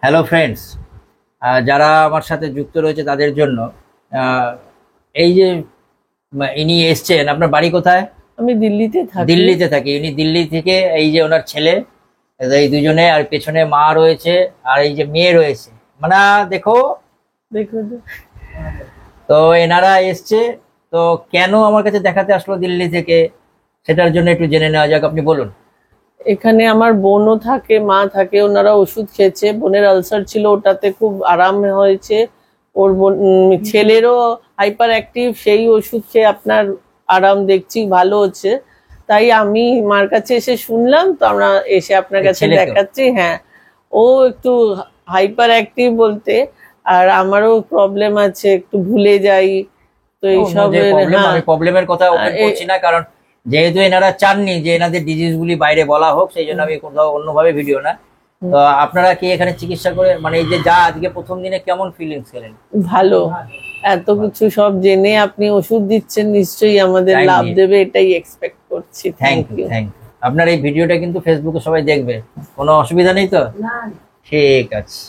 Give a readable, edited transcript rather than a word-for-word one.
Hello friends, যারা আমার সাথে যুক্ত রয়েছে তাদের জন্য এই যে ইনি এসছেন। আপনার বাড়ি কোথায়? আমি দিল্লিতে থাকি। দিল্লিতে থাকি। ইনি দিল্লি থেকে, এই যে ওনার ছেলে, এই দুজনে, আর পেছনে মা রয়েছে, আর এই যে মেয়ে রয়েছে। মানে দেখো দেখো তো। তো এনারা এসছে, তো কেন আমার কাছে দেখাতে আসলো দিল্লি থেকে, সেটার জন্য একটু জেনে নেওয়া যাক। আপনি বলুন। এখানে আমার বোনও থাকে, মা থাকে, ওনারা ওষুধ খেয়েছে। বোনের আলসার ছিল, ওটাতে খুব আরাম হয়েছে। ওর ছেলেরও হাইপার অ্যাক্টিভ, সেই ওষুধ খেয়ে আপনার আরাম দেখছি, ভালো হচ্ছে। তাই আমি মার কাছে এসে শুনলাম, তো আমরা এসে আপনার কাছে ছেলে তো? দেখাচ্ছি। হ্যাঁ, ও একটু হাইপার অ্যাক্টিভ বলতে, আর আমারও প্রবলেম আছে, একটু ভুলে যাই, তো এইসব। আমি প্রবলেমের কথা ওপেন করছি না, কারণ যেহেতু এনারা চাননি যে এনাদের ডিজিজ গুলি বাইরে বলা হোক, সেই জন্য আমি কোথাও অন্যভাবে ভিডিও না। তো আপনারা কি এখানে চিকিৎসা করে, মানে এই যে যা আজকে প্রথম দিনে কেমন ফিলিংস পেলেন? ভালো। এত কিছু সব জেনে আপনি ওষুধ দিচ্ছেন, নিশ্চয়ই আমাদের Thank লাভ you. দেবে, এটাই এক্সপেক্ট করছি। Thank you, thank you. আপনার এই ভিডিওটা কিন্তু ফেসবুকে সবাই দেখবে, কোনো অসুবিধা নেই তো? ঠিক আছে।